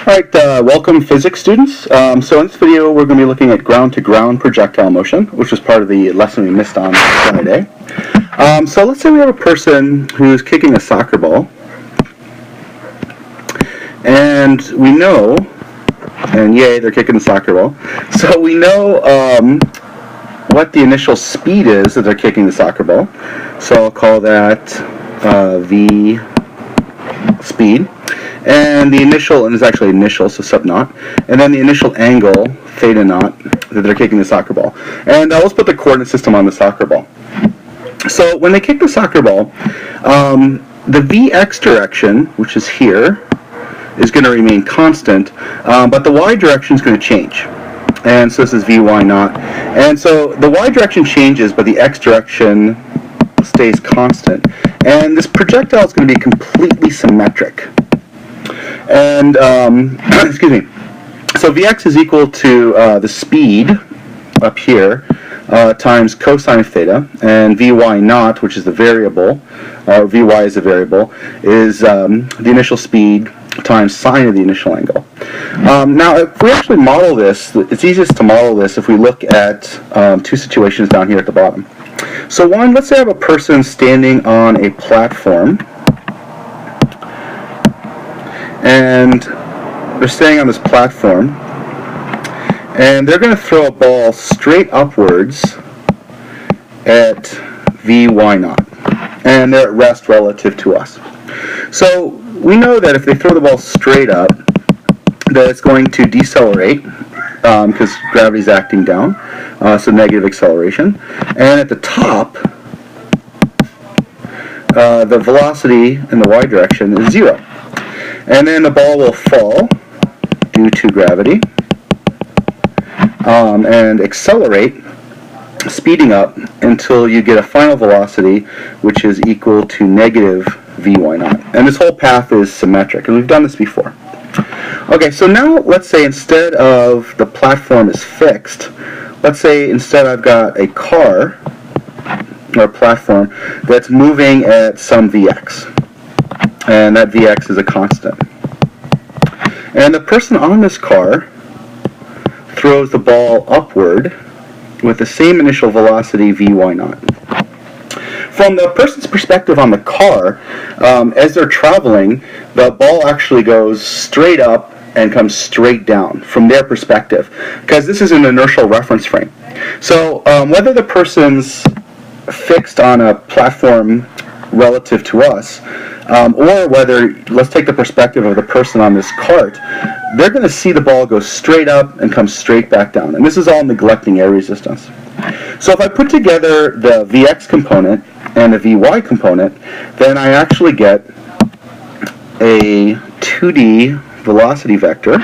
Alright, welcome physics students. So in this video we're going to be looking at ground-to-ground projectile motion, which was part of the lesson we missed on Friday. So let's say we have a person who's kicking a soccer ball, and we know, and yay, they're kicking the soccer ball, so we know what the initial speed is that they're kicking the soccer ball. So I'll call that V speed. And the initial, and it's actually initial, so sub naught, and then the initial angle, theta naught, that they're kicking the soccer ball. And let's put the coordinate system on the soccer ball. So when they kick the soccer ball, the Vx direction, which is here, is going to remain constant, but the y direction is going to change. And so this is Vy naught. And so the y direction changes, but the x direction stays constant. And this projectile is going to be completely symmetric. And, excuse me, so Vx is equal to the speed up here times cosine of theta, and Vy naught, which is the variable, or Vy is the variable, is the initial speed times sine of the initial angle. Now, if we actually model this, it's easiest to model this if we look at two situations down here at the bottom. So one, let's say I have a person standing on a platform, and they're standing on this platform, and they're going to throw a ball straight upwards at Vy naught, and they're at rest relative to us. So we know that if they throw the ball straight up, that it's going to decelerate because gravity's acting down, so negative acceleration. And at the top, the velocity in the y direction is 0. And then the ball will fall due to gravity and accelerate, speeding up until you get a final velocity which is equal to negative Vy naught. And this whole path is symmetric, and we've done this before. Okay, so now let's say instead of the platform is fixed, let's say instead I've got a car or a platform that's moving at some Vx. And that Vx is a constant. And the person on this car throws the ball upward with the same initial velocity Vy naught. From the person's perspective on the car, as they're traveling, the ball actually goes straight up and comes straight down from their perspective, because this is an inertial reference frame. So whether the person's fixed on a platform relative to us, or whether, let's take the perspective of the person on this cart, they're going to see the ball go straight up and come straight back down. And this is all neglecting air resistance. So if I put together the Vx component and the Vy component, then I actually get a 2D velocity vector.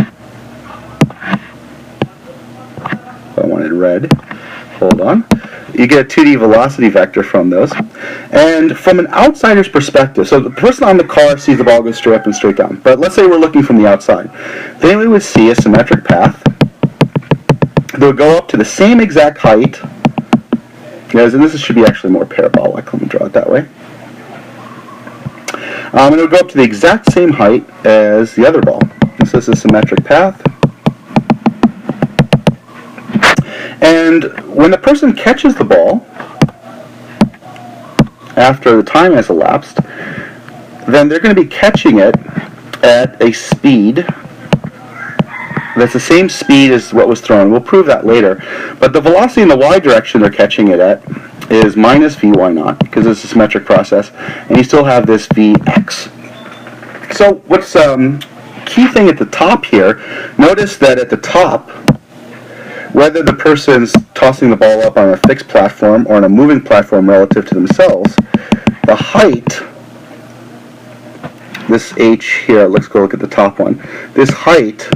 I wanted red. Hold on. You get a 2D velocity vector from those. And from an outsider's perspective, so the person on the car sees the ball go straight up and straight down. But let's say we're looking from the outside. Then we would see a symmetric path. They would go up to the same exact height. And this should be actually more parabolic. Let me draw it that way. And it would go up to the exact same height as the other ball. So this is a symmetric path. And when the person catches the ball, after the time has elapsed, then they're going to be catching it at a speed that's the same speed as what was thrown. We'll prove that later. But the velocity in the y direction they're catching it at is minus Vy naught, because it's a symmetric process, and you still have this Vx. So what's key thing at the top here, notice that at the top, whether the person's tossing the ball up on a fixed platform or on a moving platform relative to themselves, the height, this h here, let's go look at the top one, this height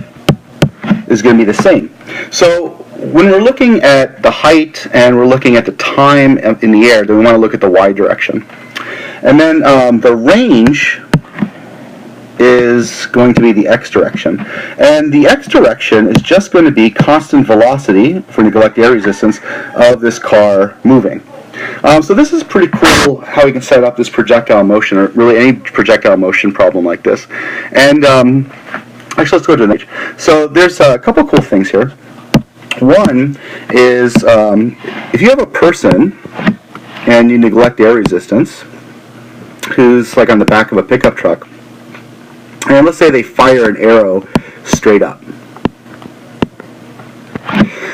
is going to be the same. So when we're looking at the height and we're looking at the time in the air, then we want to look at the y direction. And then the range is going to be the x direction. And the x direction is just going to be constant velocity, for neglect air resistance, of this car moving. So this is pretty cool how we can set up this projectile motion, or really any projectile motion problem like this. And Actually, let's go to the next page. So there's a couple cool things here. One is if you have a person and you neglect air resistance, who's like on the back of a pickup truck, and let's say they fire an arrow straight up.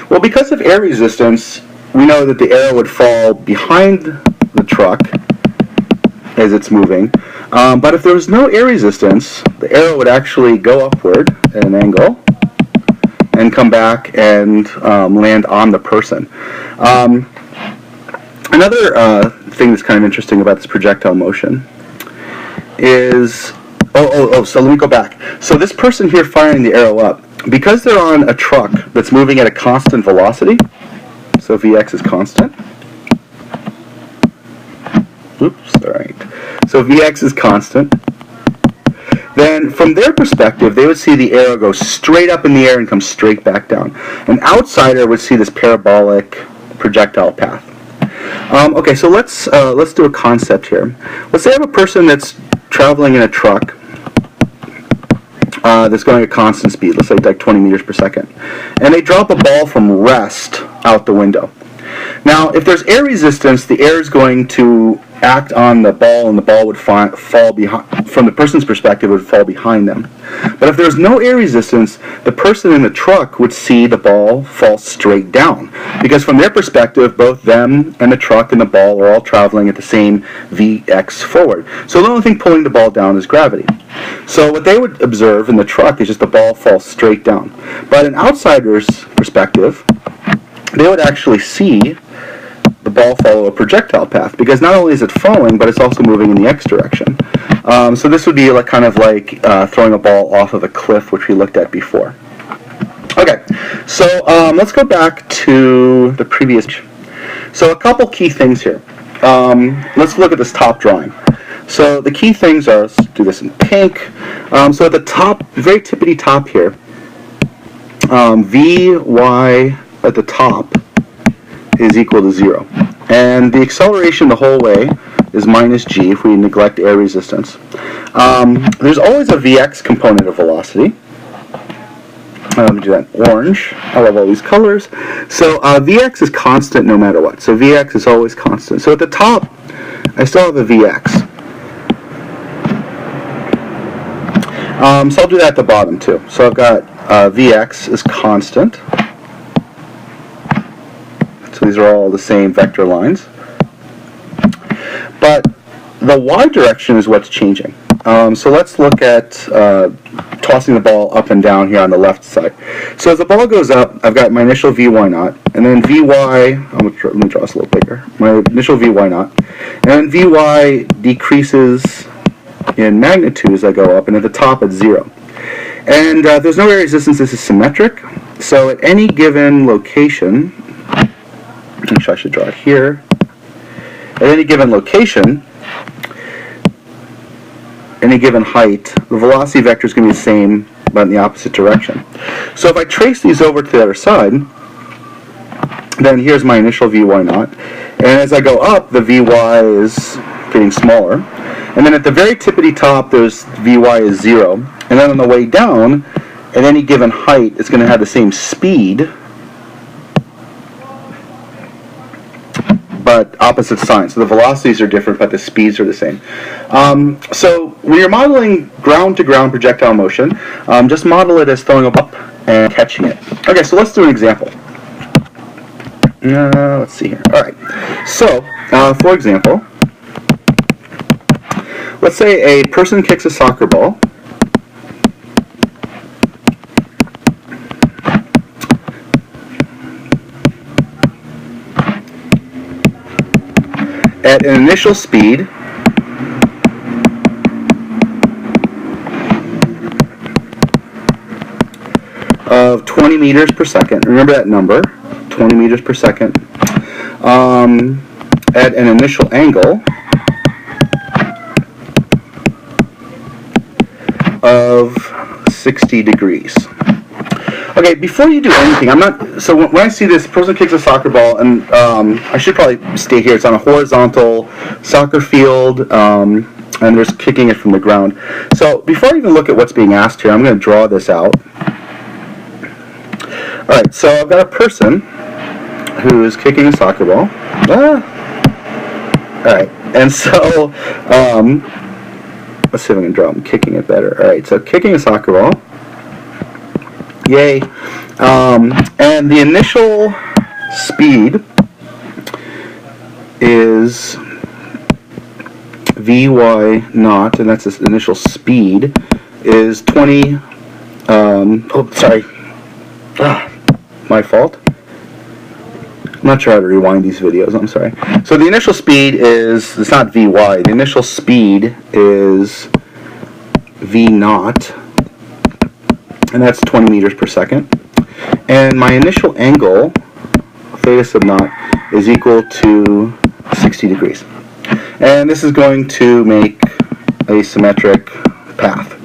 Well, because of air resistance, we know that the arrow would fall behind the truck as it's moving. But if there was no air resistance, the arrow would actually go upward at an angle and come back and land on the person. Another thing that's kind of interesting about this projectile motion is, so let me go back. So this person here firing the arrow up, because they're on a truck that's moving at a constant velocity, so Vx is constant. Oops, all right. So Vx is constant. Then from their perspective, they would see the arrow go straight up in the air and come straight back down. An outsider would see this parabolic projectile path. Okay, so let's do a concept here. Let's say I have a person that's traveling in a truck that's going at constant speed, let's say like 20 meters per second, and they drop a ball from rest out the window. Now, if there's air resistance, the air is going to act on the ball, and the ball would fall behind. From the person's perspective, it would fall behind them. But if there's no air resistance, the person in the truck would see the ball fall straight down, because from their perspective, both them and the truck and the ball are all traveling at the same Vx forward. So the only thing pulling the ball down is gravity. So what they would observe in the truck is just the ball falls straight down. But an outsider's perspective, they would actually see the ball follow a projectile path, because not only is it falling, but it's also moving in the x direction. So this would be like kind of like throwing a ball off of a cliff, which we looked at before. Okay, so let's go back to the previous. So a couple key things here. Let's look at this top drawing. So the key things are, let's do this in pink. So at the top, very tippity top here, Vy at the top is equal to 0. And the acceleration the whole way is minus g if we neglect air resistance. There's always a Vx component of velocity. Do that in orange. I love all these colors. So Vx is constant no matter what. So Vx is always constant. So at the top, I still have a Vx. So I'll do that at the bottom too. So I've got Vx is constant. So these are all the same vector lines. But the y direction is what's changing. So let's look at tossing the ball up and down here on the left side. So as the ball goes up, I've got my initial Vy naught, and then Vy, let me draw this a little bigger, my initial Vy naught, and then Vy decreases in magnitude as I go up, and at the top it's 0. And there's no air resistance, this is symmetric, so at any given location, actually I should draw it here, at any given location, any given height, the velocity vector is going to be the same, but in the opposite direction. So if I trace these over to the other side, then here's my initial Vy naught, and as I go up, the Vy is getting smaller, and then at the very tippity top, there's Vy is 0, and then on the way down, at any given height, it's going to have the same speed, but opposite signs. So the velocities are different, but the speeds are the same. So when you're modeling ground-to-ground projectile motion, just model it as throwing a ball up and catching it. Okay, so let's do an example. Let's see here. All right. So, for example, let's say a person kicks a soccer ball. At an initial speed of 20 meters per second. Remember that number, 20 meters per second. At an initial angle of 60 degrees. Okay, before you do anything, so when I see this person kicks a soccer ball, and I should probably stay here, it's on a horizontal soccer field, and and they're kicking it from the ground. So before I even look at what's being asked here, I'm going to draw this out. Alright, so I've got a person who is kicking a soccer ball. Alright, and so, let's see if I can draw him kicking it better. Alright, so kicking a soccer ball. Yay. And the initial speed is Vy naught, and that's its initial speed, is 20, my fault. I'm not sure how to rewind these videos, I'm sorry. So the initial speed is, it's not Vy, the initial speed is V naught, and that's 20 meters per second. And my initial angle, theta sub naught, is equal to 60 degrees. And this is going to make a symmetric path.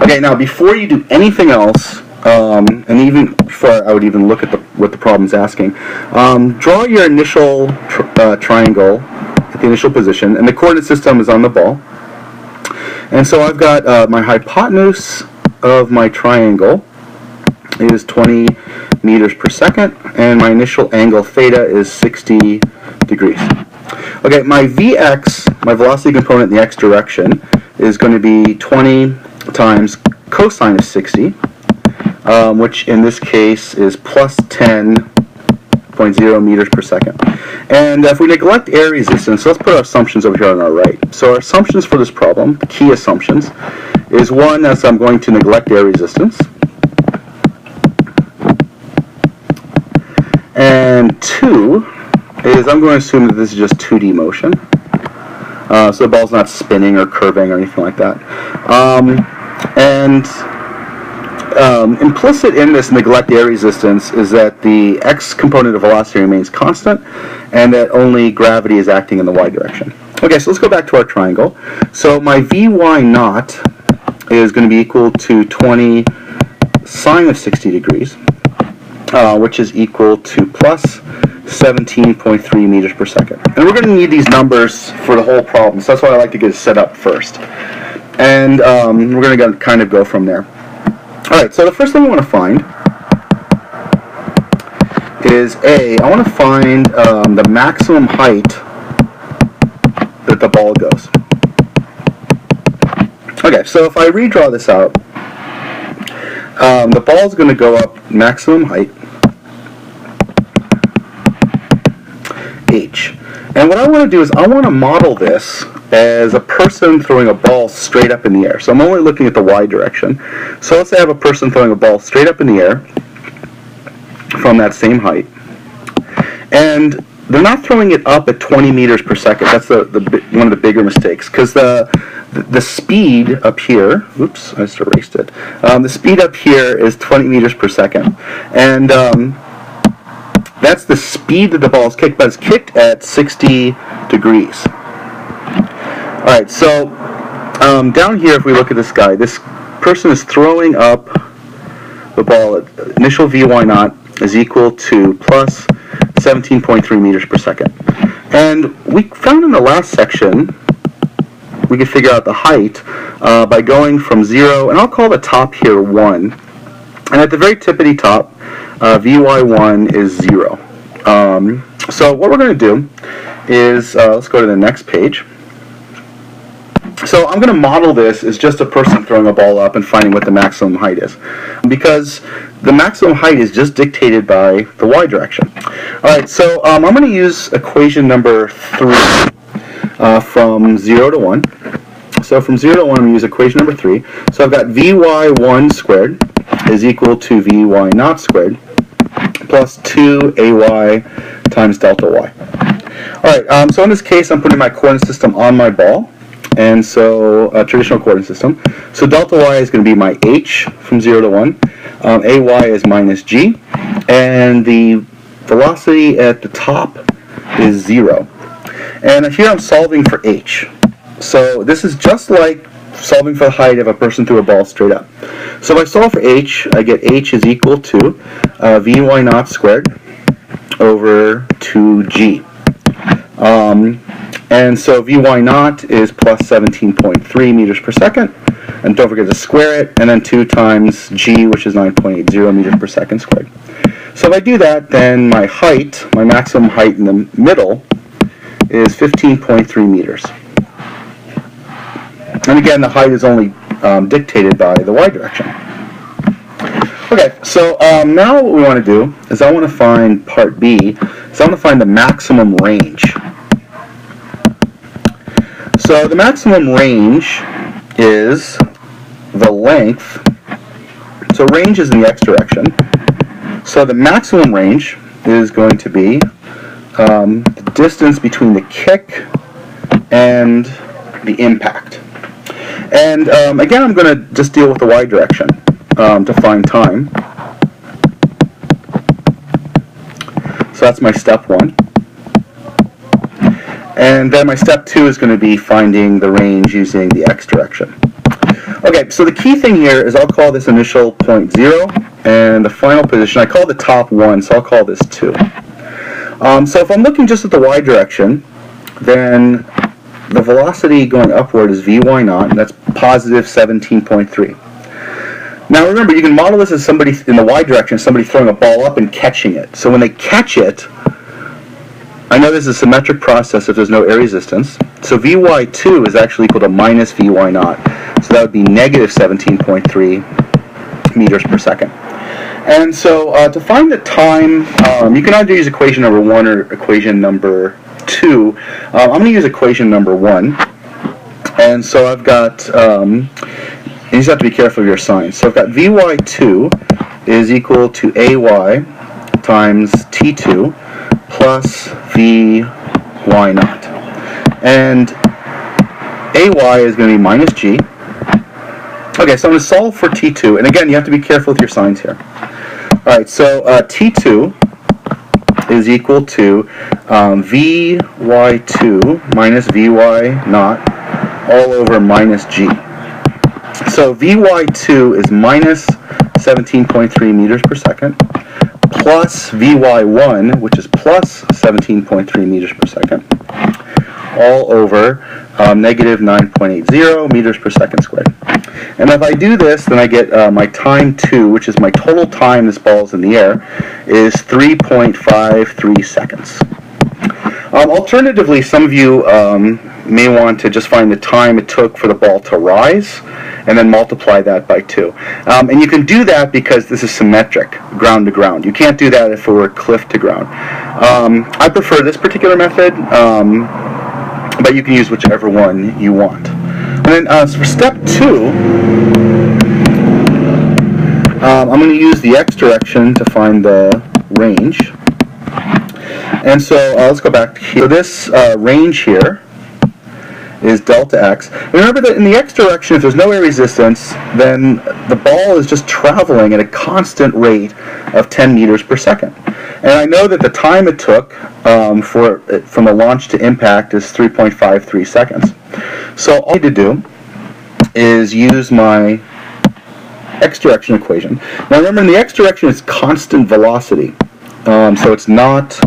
Okay, now before you do anything else, and even before I would even look at what the problem's asking, draw your initial triangle at the initial position, and the coordinate system is on the ball. And so I've got my hypotenuse of my triangle is 20 meters per second, and my initial angle theta is 60 degrees. Okay, my Vx, my velocity component in the x direction, is going to be 20 times cosine of 60, which in this case is plus 10.0 meters per second. And if we neglect air resistance, let's put our assumptions over here on our right. So our assumptions for this problem, key assumptions, is one, as I'm going to neglect air resistance. And two is I'm going to assume that this is just 2D motion. So the ball's not spinning or curving or anything like that. Implicit in this neglect air resistance is that the x component of velocity remains constant and that only gravity is acting in the y direction. Okay, so let's go back to our triangle. So my Vy naught is going to be equal to 20 sine of 60 degrees, which is equal to plus 17.3 meters per second. And we're going to need these numbers for the whole problem, so that's why I like to get it set up first. And we're going to kind of go from there. Alright, so the first thing I want to find is I want to find the maximum height that the ball goes. Okay, so if I redraw this out, the ball is going to go up maximum height, h. And what I want to do is I want to model this as a person throwing a ball straight up in the air. So I'm only looking at the y direction. So let's say I have a person throwing a ball straight up in the air from that same height. And they're not throwing it up at 20 meters per second. That's one of the bigger mistakes, because the speed up here, oops, I just erased it. The speed up here is 20 meters per second. And that's the speed that the ball is kicked, but it's kicked at 60 degrees. Alright, so down here, if we look at this guy, this person is throwing up the ball at initial Vy naught is equal to plus 17.3 meters per second. And we found in the last section, we could figure out the height by going from 0, and I'll call the top here 1. And at the very tippity top, Vy1 is 0. So what we're going to do is, let's go to the next page. So I'm going to model this as just a person throwing a ball up and finding what the maximum height is, because the maximum height is just dictated by the y direction. Alright, so I'm going to use equation number 3 from 0 to 1. So from 0 to 1, I'm going to use equation number 3. So I've got Vy1 squared is equal to Vy naught squared plus 2ay times delta y. Alright, so in this case, I'm putting my coordinate system on my ball. And so, traditional coordinate system. So delta y is going to be my h from 0 to 1. Ay is minus g. And the velocity at the top is 0. And here I'm solving for h. So this is just like solving for the height of a person threw a ball straight up. So if I solve for h, I get h is equal to Vy naught squared over 2g. And so Vy naught is plus 17.3 meters per second. And don't forget to square it, and then 2 times g, which is 9.80 meters per second squared. So if I do that, then my height, my maximum height in the middle, is 15.3 meters. And again, the height is only dictated by the y direction. Okay, so now what we want to do is I want to find part B, so I want to find the maximum range. So the maximum range is the length, so range is in the x direction, so the maximum range is going to be the distance between the kick and the impact. And again, I'm going to just deal with the y direction to find time. So that's my step 1. And then my step 2 is going to be finding the range using the x direction. Okay, so the key thing here is I'll call this initial point 0, and the final position, I call the top 1, so I'll call this 2. So if I'm looking just at the y direction, then the velocity going upward is Vy naught, and that's positive 17.3. Now remember, you can model this as somebody in the y direction, somebody throwing a ball up and catching it. So when they catch it, I know this is a symmetric process if there's no air resistance. So Vy2 is actually equal to minus Vy naught. So that would be negative 17.3 meters per second. And so to find the time, you can either use equation number 1 or equation number 2. I'm going to use equation number 1. And so I've got, you just have to be careful of your signs. So I've got Vy2 is equal to Ay times T2 plus Vy naught. And Ay is going to be minus G. Okay, so I'm going to solve for T2. And again, you have to be careful with your signs here. All right, so T2 is equal to Vy2 minus Vy naught all over minus G. So Vy2 is minus 17.3 meters per second plus Vy1, which is plus 17.3 meters per second, all over negative 9.80 meters per second squared. And if I do this, then I get my time 2, which is my total time this ball is in the air, is 3.53 seconds. Alternatively, some of you may want to just find the time it took for the ball to rise and then multiply that by 2. And you can do that because this is symmetric, ground to ground. You can't do that if it were cliff to ground. I prefer this particular method, but you can use whichever one you want. And then so for step 2, I'm going to use the x direction to find the range. And so let's go back here. So this range here is delta x. And remember that in the x direction, if there's no air resistance, then the ball is just traveling at a constant rate of 10 meters per second. And I know that the time it took from the launch to impact is 3.53 seconds. So all I need to do is use my x direction equation. Now remember, in the x direction it's constant velocity, so it's not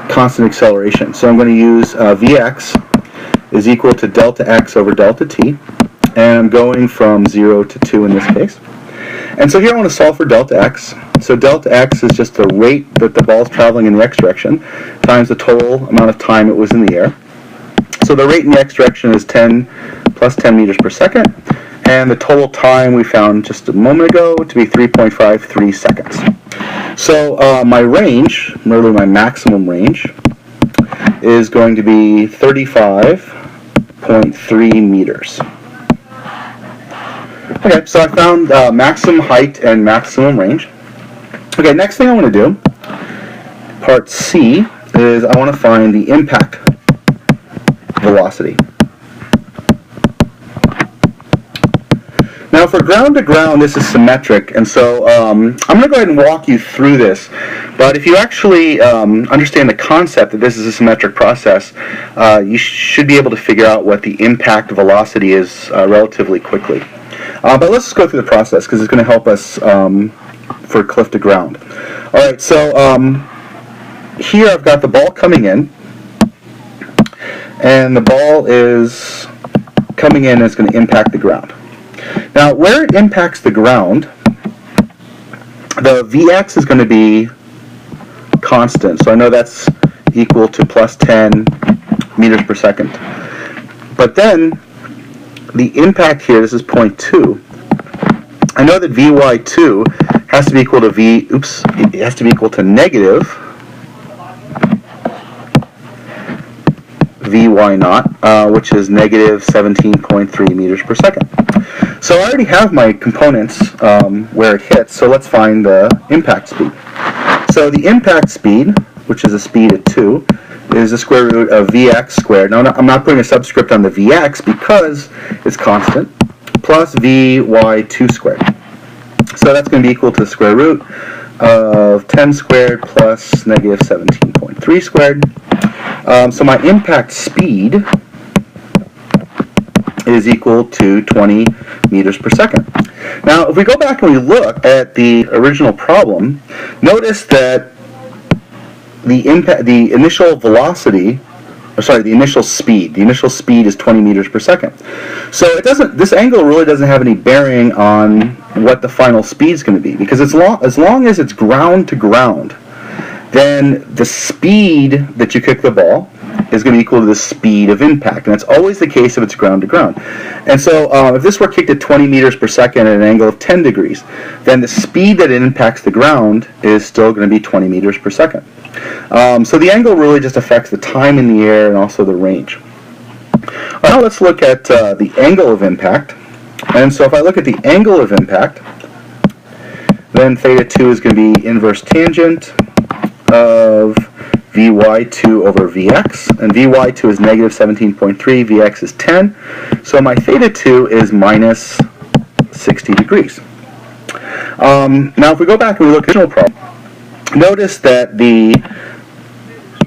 constant acceleration. So I'm going to use Vx is equal to delta x over delta t, and I'm going from 0 to 2 in this case. And so here I want to solve for delta x. So delta x is just the rate that the ball is traveling in the x direction times the total amount of time it was in the air. So the rate in the x direction is 10 plus 10 meters per second, and the total time we found just a moment ago to be 3.53 seconds. So my range, really my maximum range, is going to be 35.3 meters. Okay, so I found maximum height and maximum range. Okay, next thing I want to do, part C, is I want to find the impact velocity. Now for ground to ground, this is symmetric, and so I'm going to go ahead and walk you through this. But if you actually understand the concept that this is a symmetric process, you should be able to figure out what the impact velocity is relatively quickly. But let's just go through the process because it's going to help us for cliff to ground. All right, so here I've got the ball coming in, and the ball is coming in and it's going to impact the ground. Now, where it impacts the ground, the Vx is going to be constant. So I know that's equal to plus 10 meters per second. But then the impact here, this is 0.2. I know that Vy2 has to be equal to it has to be equal to negative Vy0, which is negative 17.3 meters per second. So I already have my components where it hits, so let's find the impact speed. So the impact speed, which is a speed at 2, is the square root of Vx squared. Now I'm not putting a subscript on the Vx because it's constant, plus Vy2 squared. So that's going to be equal to the square root of 10 squared plus negative 17.3 squared. So my impact speed is equal to 20 meters per second. Now, if we go back and we look at the original problem, notice that the initial velocity, the initial speed is 20 meters per second. So this angle really doesn't have any bearing on what the final speed is going to be, because as long as it's ground to ground, then the speed that you kick the ball is going to be equal to the speed of impact, and that's always the case if it's ground to ground. And so if this were kicked at 20 meters per second at an angle of 10 degrees, then the speed that it impacts the ground is still going to be 20 meters per second. So the angle really just affects the time in the air and also the range. Now let's look at the angle of impact. And so if I look at the angle of impact, then theta 2 is going to be inverse tangent of Vy2 over Vx, and Vy2 is negative 17.3, Vx is 10, so my theta 2 is minus 60 degrees. Now if we go back and we look at the original problem, notice that the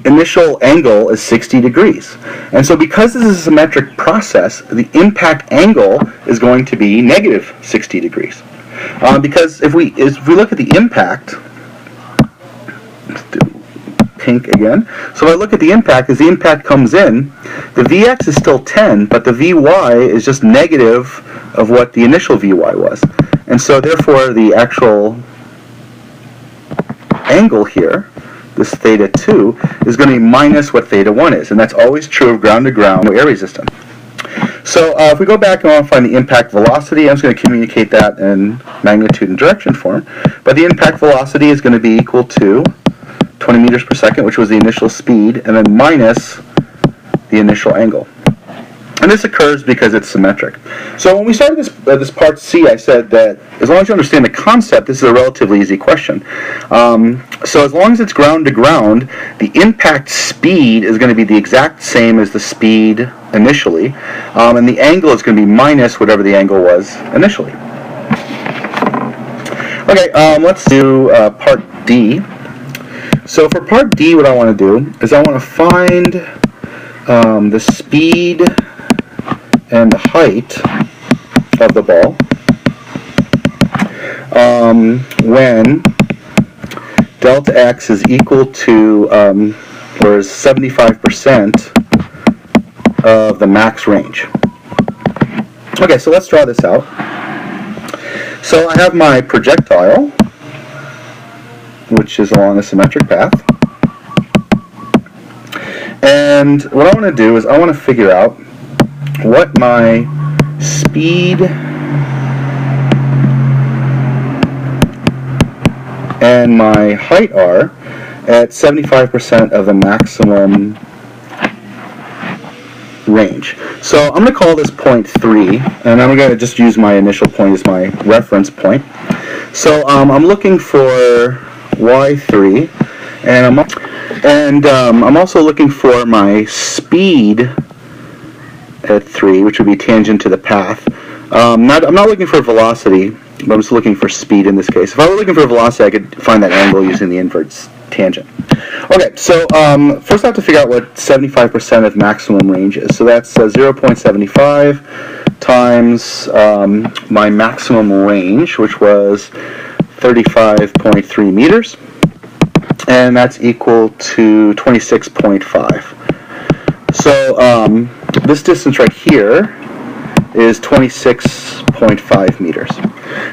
initial angle is 60 degrees. And so because this is a symmetric process, the impact angle is going to be negative 60 degrees. Because if we look at the impact, let's do pink again. So if I look at the impact, as the impact comes in, the Vx is still 10, but the Vy is just negative of what the initial Vy was. And so therefore the actual angle here, this theta 2, is going to be minus what theta 1 is. And that's always true of ground to ground air resistance. So if we go back and want to find the impact velocity, I'm just going to communicate that in magnitude and direction form. But the impact velocity is going to be equal to 20 meters per second, which was the initial speed, and then minus the initial angle. And this occurs because it's symmetric. So when we started this part C, I said that as long as you understand the concept, this is a relatively easy question. So as long as it's ground to ground, the impact speed is going to be the exact same as the speed initially, and the angle is going to be minus whatever the angle was initially. Okay, let's do part D. So for part D, what I want to do is I want to find the speed and the height of the ball when delta x is equal to, or is 75% of the max range. Okay, so let's draw this out. So I have my projectile, which is along a symmetric path. And what I want to do is I want to figure out what my speed and my height are at 75% of the maximum range. So I'm going to call this point 3, and I'm going to just use my initial point as my reference point. So I'm looking for Y3, and I'm also looking for my speed at 3, which would be tangent to the path. I'm not looking for velocity, but I'm just looking for speed in this case. If I were looking for velocity, I could find that angle using the inverse tangent. Okay, so first I have to figure out what 75% of maximum range is. So that's 0.75 times my maximum range, which was 35.3 meters, and that's equal to 26.5. So this distance right here is 26.5 meters.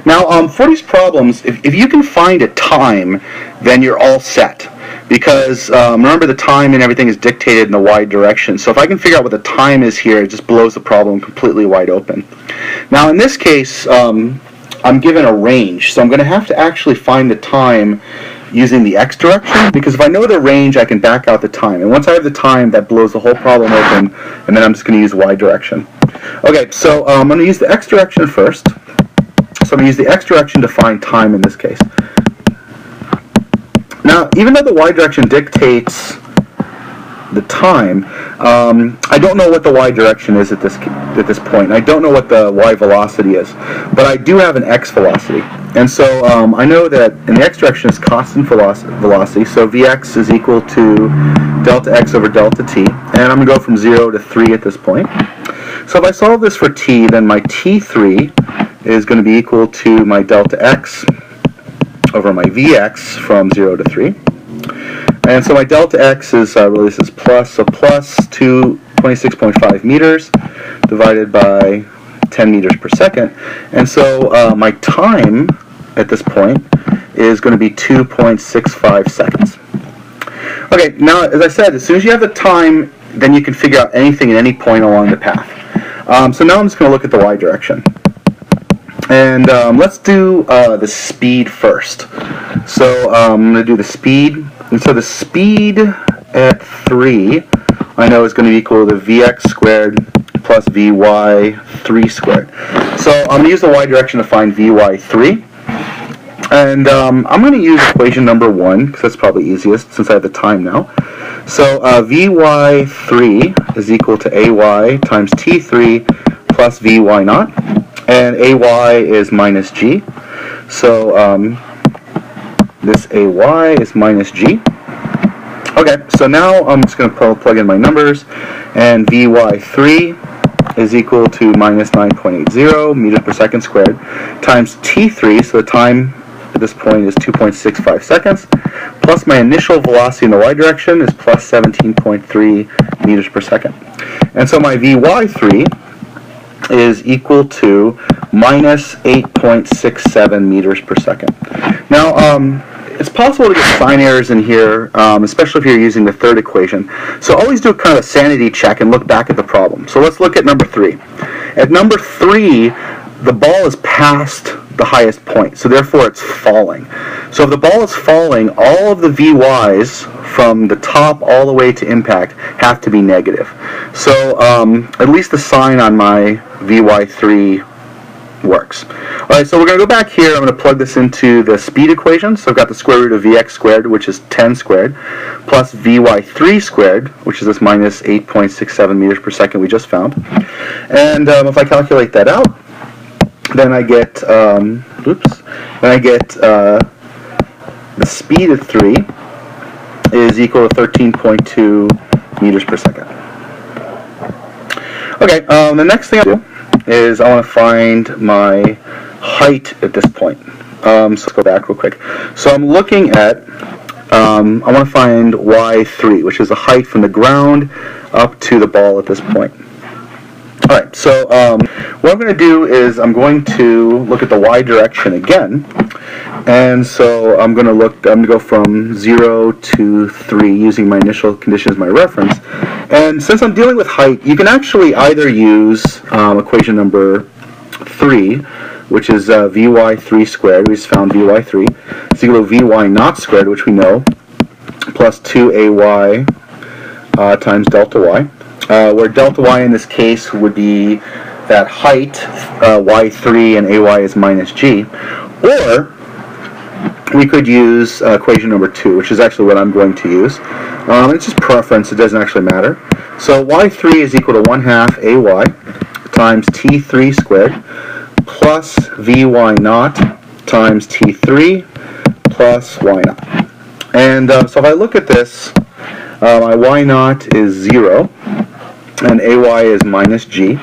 Now, for these problems, if you can find a time, then you're all set. Because remember, the time and everything is dictated in the y direction. So if I can figure out what the time is here, it just blows the problem completely wide open. Now, in this case, I'm given a range. So I'm going to have to actually find the time using the x direction, because if I know the range, I can back out the time. And once I have the time, that blows the whole problem open, and then I'm just going to use y direction. Okay, so I'm going to use the x direction first. So I'm going to use the x direction to find time in this case. Now, even though the y direction dictates the time, I don't know what the y direction is at this point. And I don't know what the y velocity is, but I do have an x velocity. And so I know that in the x direction is constant velocity, so Vx is equal to delta x over delta t, and I'm going to go from 0 to 3 at this point. So if I solve this for t, then my t3 is going to be equal to my delta x over my Vx from 0 to 3. And so my delta x is, really this is plus, so plus 26.5 meters divided by 10 meters per second. And so my time at this point is going to be 2.65 seconds. Okay, now as I said, as soon as you have the time, then you can figure out anything at any point along the path. So now I'm just going to look at the y direction. And let's do the speed first. So I'm going to do the speed. And so the speed at 3, I know is going to be equal to Vx squared plus Vy3 squared. So I'm going to use the y direction to find Vy3. And I'm going to use equation number 1, because that's probably easiest since I have the time now. So Vy3 is equal to Ay times T3 plus Vy naught. And Ay is minus G. So this Ay is minus G. Okay, so now I'm just going to plug in my numbers. And Vy3 is equal to minus 9.80 meters per second squared times T3, so the time at this point is 2.65 seconds, plus my initial velocity in the y direction is plus 17.3 meters per second. And so my Vy3 is equal to minus 8.67 meters per second. Now, it's possible to get sign errors in here, especially if you're using the third equation. So always do kind of a sanity check and look back at the problem. So let's look at number 3. At number 3, the ball is past the highest point, so therefore it's falling. So if the ball is falling, all of the Vy's from the top all the way to impact have to be negative. So at least the sign on my Vy3 works. Alright, so we're going to go back here. I'm going to plug this into the speed equation. So I've got the square root of Vx squared, which is 10 squared, plus Vy3 squared, which is this minus 8.67 meters per second we just found. And if I calculate that out, then I get, the speed of 3 is equal to 13.2 meters per second. Okay, the next thing I'll do is I want to find my height at this point. So let's go back real quick. So I'm looking at, I want to find y3, which is the height from the ground up to the ball at this point. Alright, so what I'm going to do is I'm going to look at the y direction again. And so I'm going to go from 0 to 3 using my initial condition as my reference. And since I'm dealing with height, you can actually either use equation number 3, which is Vy3 squared. We just found Vy3. It's equal to Vy naught squared, which we know, plus 2Ay times delta y. Where delta y in this case would be that height, y3, and ay is minus g. Or we could use equation number 2, which is actually what I'm going to use. It's just preference, it doesn't actually matter. So y3 is equal to 1/2 ay times t3 squared plus vy naught times t3 plus y naught. And so if I look at this, my y naught is 0, and ay is minus g.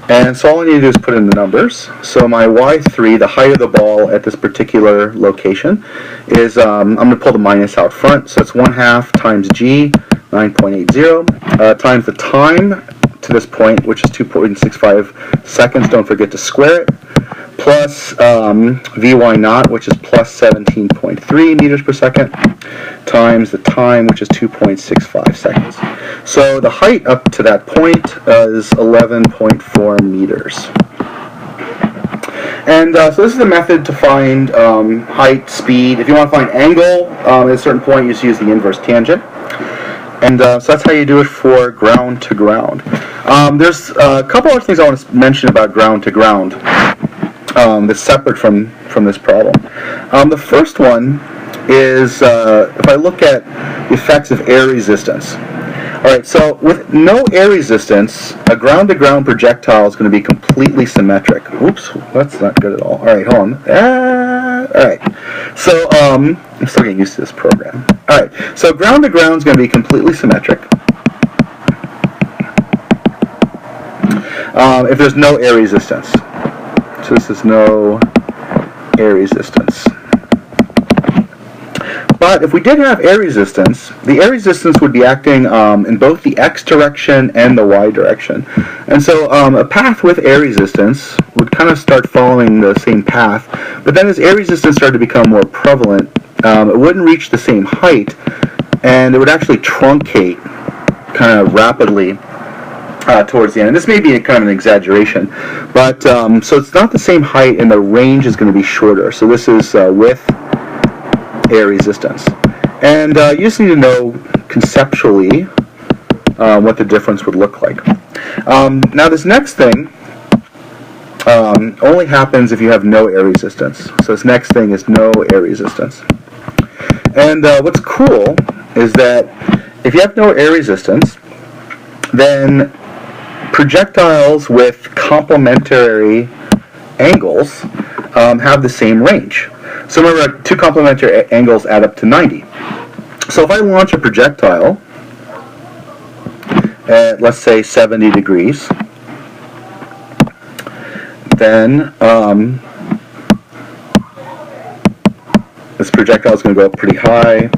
And so all I need to do is put in the numbers. So my y3, the height of the ball at this particular location, is, I'm going to pull the minus out front. So it's 1/2 times g 9.80 times the time to this point, which is 2.65 seconds. Don't forget to square it. Plus Vy naught, which is plus 17.3 meters per second, times the time, which is 2.65 seconds. So the height up to that point is 11.4 meters. And so this is the method to find height, speed. If you want to find angle at a certain point, you just use the inverse tangent. And so that's how you do it for ground to ground. There's a couple other things I want to mention about ground to ground that's separate from this problem. The first one is if I look at the effects of air resistance. Alright, so with no air resistance, a ground-to-ground projectile is going to be completely symmetric. Oops, that's not good at all. Alright, hold on. Alright, so I'm still getting used to this program. Alright, so ground-to-ground is going to be completely symmetric if there's no air resistance. So this is no air resistance. But if we did have air resistance, the air resistance would be acting in both the x direction and the y direction. And so a path with air resistance would kind of start following the same path, but then as air resistance started to become more prevalent, it wouldn't reach the same height, and it would actually truncate kind of rapidly towards the end. And this may be kind of an exaggeration, but so it's not the same height, and the range is going to be shorter. So this is with air resistance. And you just need to know conceptually what the difference would look like. Now this next thing only happens if you have no air resistance. So this next thing is no air resistance. And what's cool is that if you have no air resistance, then projectiles with complementary angles have the same range. So remember, two complementary angles add up to 90. So if I launch a projectile at, let's say, 70 degrees, then this projectile is going to go up pretty high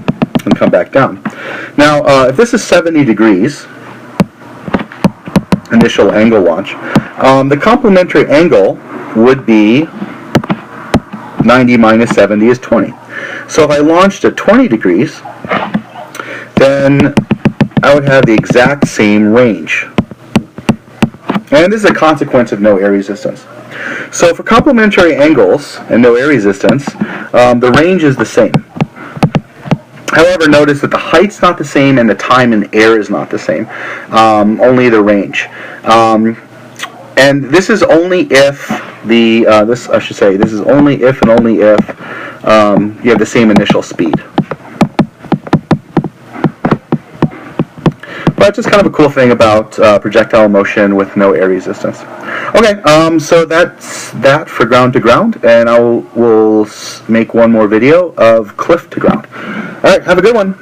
and come back down. Now, if this is 70 degrees, initial angle launch, the complementary angle would be 90 minus 70 is 20. So if I launched at 20 degrees, then I would have the exact same range. And this is a consequence of no air resistance. So for complementary angles and no air resistance, the range is the same. However, notice that the height's not the same and the time in air is not the same, only the range. And this is only if this is only if and only if you have the same initial speed. But it's just kind of a cool thing about projectile motion with no air resistance. Okay, so that's that for ground to ground, and we'll make one more video of cliff to ground. All right, have a good one.